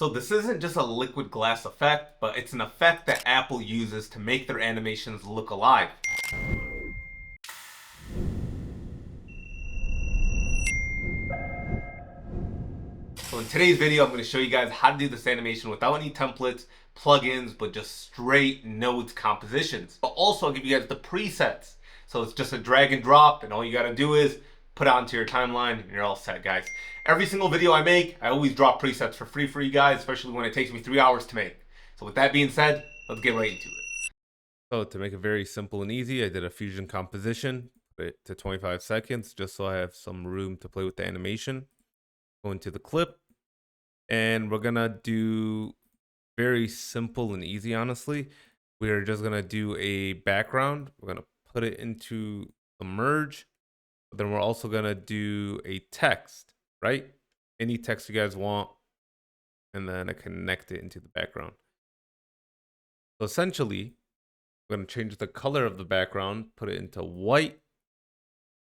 So this isn't just a liquid glass effect, but it's an effect that Apple uses to make their animations look alive. So in today's video, I'm going to show you guys how to do this animation without any templates, plugins, but just straight nodes compositions. But also I'll give you guys the presets. So it's just a drag and drop, and all you got to do is put it onto your timeline and you're all set, guys. Every single video I make, I always drop presets for free for you guys, especially when it takes me 3 hours to make. So with that being said, let's get right into it. So to make it very simple and easy, I did a fusion composition, put it to 25 seconds just so I have some room to play with the animation. Go into the clip, and we're gonna do very simple and easy, honestly. We are just gonna do a background. We're gonna put it into the merge, but then we're also gonna do a text, right? Any text you guys want, and then I connect it into the background. So essentially, we're gonna change the color of the background, put it into white.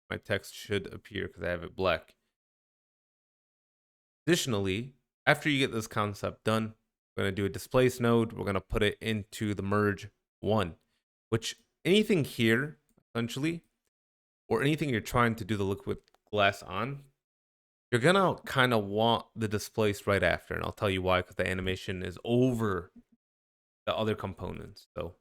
My text should appear because I have it black. Additionally, after you get this concept done, we're going to do a displace node. We're going to put it into the merge one, which anything here, essentially, or anything you're trying to do the liquid glass on, you're going to kind of want the displace right after. And I'll tell you why, because the animation is over the other components. So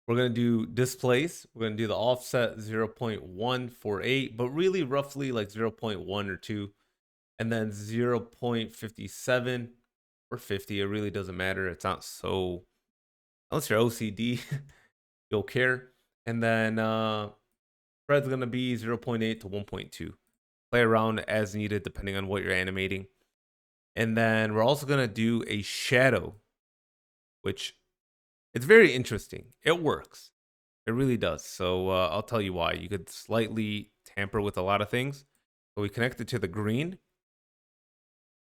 we're going to do displace. We're going to do the offset 0.148, but really roughly like 0.1 or 2. And then 0.57 or 50. It really doesn't matter. It's not so, unless you're OCD, you'll care. And then spread's going to be 0.8 to 1.2. Play around as needed depending on what you're animating. And then we're also going to do a shadow, which it's very interesting. It works. It really does. So I'll tell you why. You could slightly tamper with a lot of things. But we connect it to the green.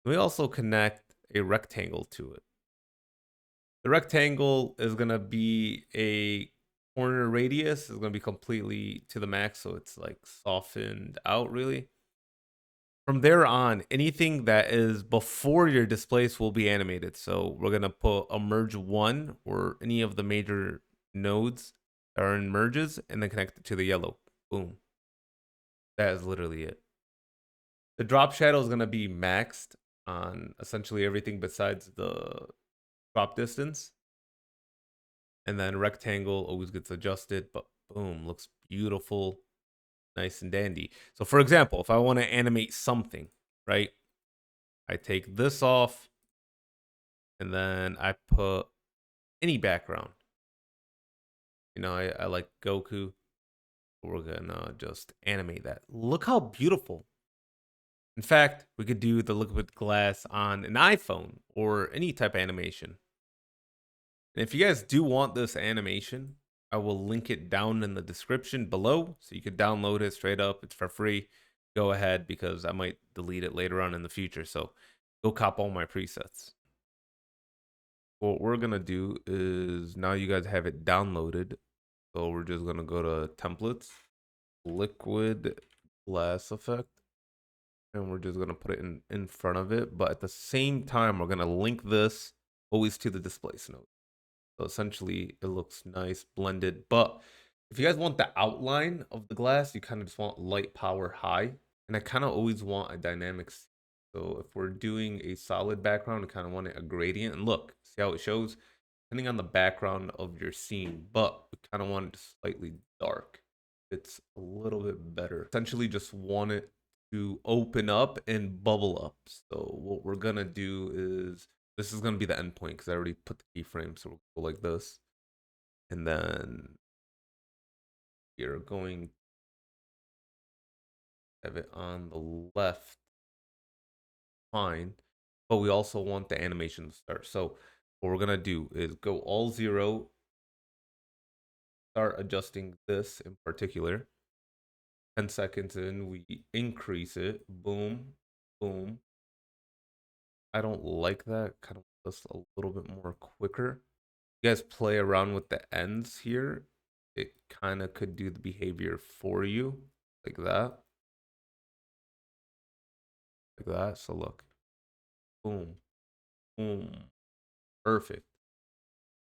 We also connect a rectangle to it. The rectangle is going to be a corner radius. It's going to be completely to the max, so it's like softened out really. From there on, anything that is before your displace will be animated. So we're going to put a merge one or any of the major nodes that are in merges and then connect it to the yellow. Boom. That is literally it. The drop shadow is going to be maxed on essentially everything besides the drop distance. And then rectangle always gets adjusted, but boom, looks beautiful, nice and dandy. So for example, if I want to animate something, right? I take this off and then I put any background. You know, I like Goku. We're gonna just animate that. Look how beautiful. In fact, we could do the liquid glass on an iPhone or any type of animation. And if you guys do want this animation, I will link it down in the description below so you can download it straight up. It's for free. Go ahead because I might delete it later on in the future. So go cop all my presets. What we're going to do is now you guys have it downloaded. So we're just going to go to templates, liquid glass effect, and we're just going to put it in front of it. But at the same time, we're going to link this always to the displace node. So essentially, it looks nice, blended. But if you guys want the outline of the glass, you kind of just want light power high. And I kind of always want a dynamic. So if we're doing a solid background, I kind of want it a gradient. And look, see how it shows? Depending on the background of your scene. But we kind of want it slightly dark. It's a little bit better. Essentially, just want it to open up and bubble up. So what we're going to do is this is going to be the endpoint because I already put the keyframe. So we'll go like this. And then you're going to have it on the left. Fine. But we also want the animation to start. So what we're going to do is go all 0. Start adjusting this in particular. 10 seconds in, we increase it. Boom. Boom. I don't like that. Kind of just a little bit more quicker. You guys play around with the ends here. It kind of could do the behavior for you like that. Like that. So look. Boom. Boom. Perfect.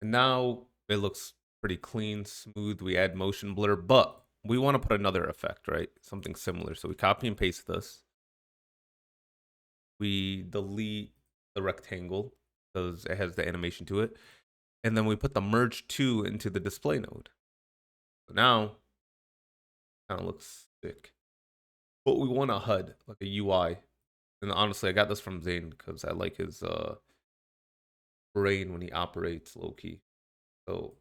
And now it looks pretty clean, smooth. We add motion blur, but we want to put another effect, right? Something similar. So we copy and paste this. We delete the rectangle because it has the animation to it. And then we put the merge 2 into the display node. So now, kind of looks sick. But we want a HUD, like a UI. And honestly, I got this from Zane because I like his brain when he operates low key. So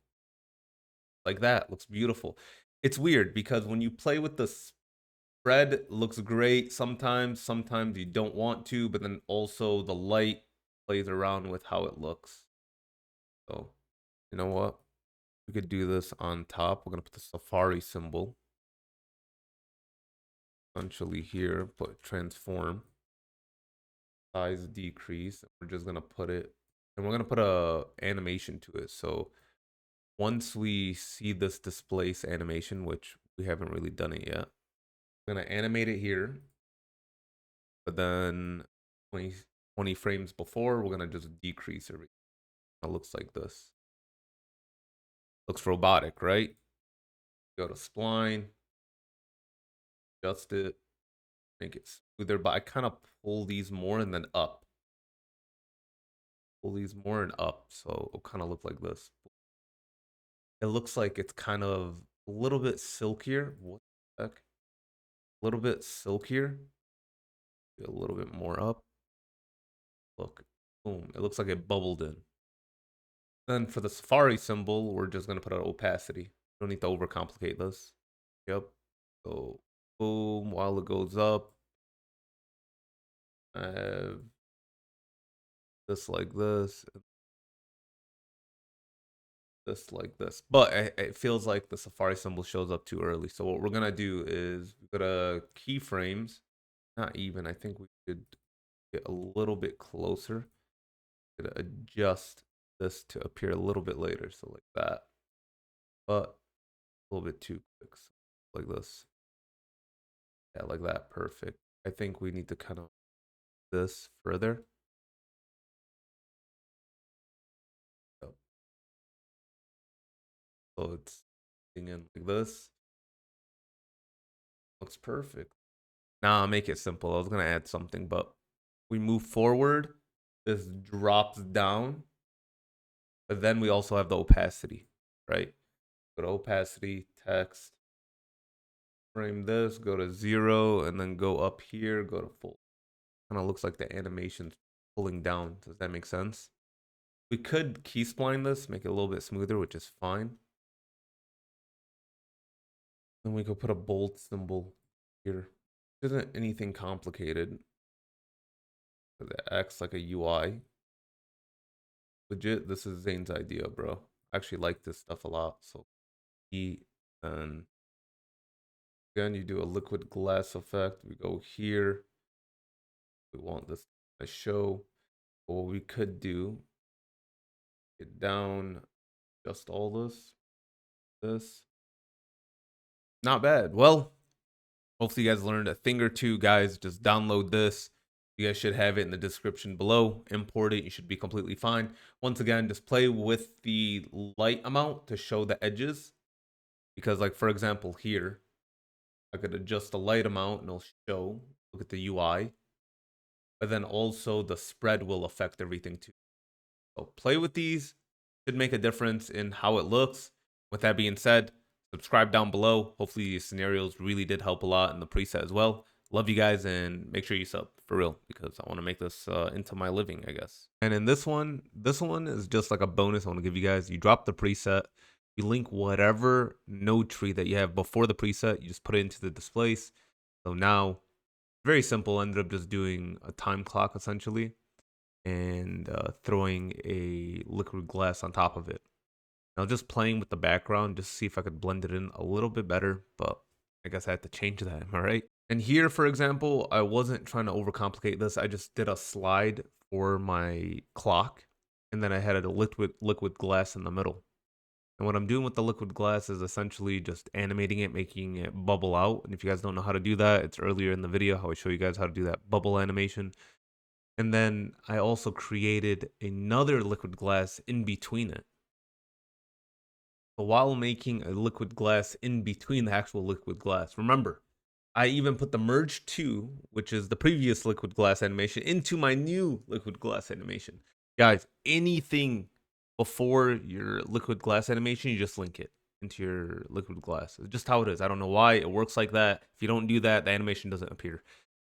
like that looks beautiful. It's weird because when you play with the spread, it looks great sometimes. Sometimes you don't want to, but then also the light plays around with how it looks. So you know what? We could do this on top. We're gonna put the Safari symbol. Essentially here, put transform. Size decrease. We're just gonna put it, and we're gonna put a animation to it. So once we see this displace animation, which we haven't really done it yet, we're gonna animate it here. But then 20 frames before, we're gonna just decrease it. It looks like this. Looks robotic, right? Go to spline, adjust it, make it smoother. But I kind of pull these more and then up. Pull these more and up, so it'll kind of look like this. It looks like it's kind of a little bit silkier. What the heck? A little bit silkier. A little bit more up. Look, boom. It looks like it bubbled in. Then for the Safari symbol, we're just going to put an opacity. Don't need to overcomplicate this. Yep. So, boom, while it goes up. I have this like this. This like this. But it feels like the Safari symbol shows up too early. So what we're going to do is we're going to keyframes. Not even. I think we should get a little bit closer. Gonna adjust this to appear a little bit later, so like that, but a little bit too quick, so like this. Yeah, like that. Perfect. I think we need to kind of this further. So it's in like this. Looks perfect. Now I'll make it simple. I was gonna add something, but we move forward. This drops down, but then we also have the opacity, right? Go to opacity, text, frame this, go to 0, and then go up here, go to full. Kind of looks like the animation's pulling down. Does that make sense? We could key spline this, make it a little bit smoother, which is fine. Then we could put a bold symbol here. Isn't anything complicated. The X like a UI. Legit, this is Zane's idea, bro. I actually like this stuff a lot. So E, and again, you do a liquid glass effect. We go here. We want this to show. But what we could do, get down, just all this. Not bad. Well, hopefully you guys learned a thing or two, guys. Just download this. You guys should have it in the description below. Import it. You should be completely fine. Once again, just play with the light amount to show the edges. Because, like, for example, here, I could adjust the light amount and it'll show. Look at the UI. But then also the spread will affect everything too. So play with these. Should make a difference in how it looks. With that being said, subscribe down below. Hopefully these scenarios really did help a lot in the preset as well. Love you guys, and make sure you sub for real because I want to make this into my living, I guess. And in this one is just like a bonus I want to give you guys. You drop the preset, you link whatever node tree that you have before the preset, you just put it into the displace. So now, very simple, ended up just doing a time clock essentially and throwing a liquid glass on top of it. Now just playing with the background just to see if I could blend it in a little bit better, but I guess I had to change that, am I right? And here, for example, I wasn't trying to overcomplicate this. I just did a slide for my clock, and then I had a liquid glass in the middle. And what I'm doing with the liquid glass is essentially just animating it, making it bubble out. And if you guys don't know how to do that, it's earlier in the video how I show you guys how to do that bubble animation. And then I also created another liquid glass in between it. So while making a liquid glass in between the actual liquid glass, remember, I even put the merge 2, which is the previous liquid glass animation, into my new liquid glass animation. Guys, anything before your liquid glass animation, you just link it into your liquid glass. It's just how it is. I don't know why it works like that. If you don't do that, the animation doesn't appear.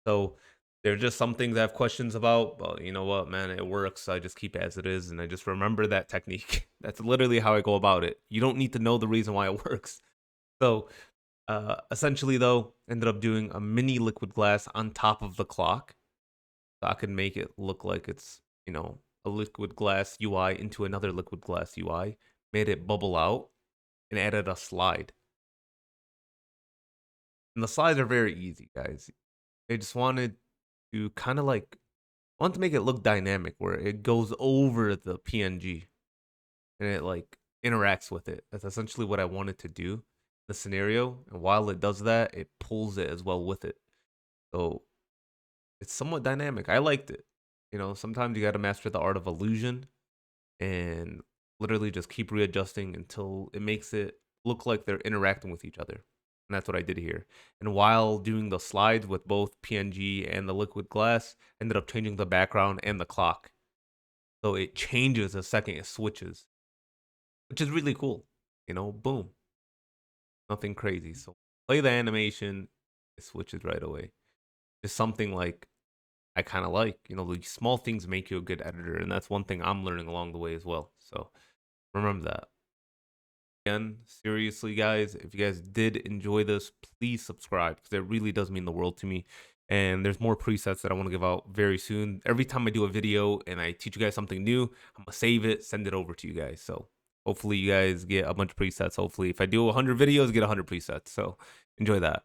So there's just some things I have questions about, but you know what, man, it works. I just keep it as it is, and I just remember that technique. That's literally how I go about it. You don't need to know the reason why it works. So essentially, though, ended up doing a mini liquid glass on top of the clock, so I could make it look like it's, a liquid glass UI into another liquid glass UI. Made it bubble out and added a slide. And the slides are very easy, guys. I just wanted to kind of like I want to make it look dynamic where it goes over the PNG and it like interacts with it. That's essentially what I wanted to do, the scenario. And while it does that, it pulls it as well with it. So it's somewhat dynamic. I liked it. Sometimes you got to master the art of illusion and literally just keep readjusting until it makes it look like they're interacting with each other. And that's what I did here. And while doing the slides with both PNG and the liquid glass, ended up changing the background and the clock. So it changes the second it switches, which is really cool. Boom. Nothing crazy. So play the animation, it switches right away. It's something like I kind of like. The small things make you a good editor, and that's one thing I'm learning along the way as well. So remember that. Again, seriously, guys, if you guys did enjoy this, please subscribe because it really does mean the world to me. And there's more presets that I want to give out very soon. Every time I do a video and I teach you guys something new, I'm gonna save it, send it over to you guys. So hopefully you guys get a bunch of presets. Hopefully if I do 100 videos, get 100 presets. So enjoy that.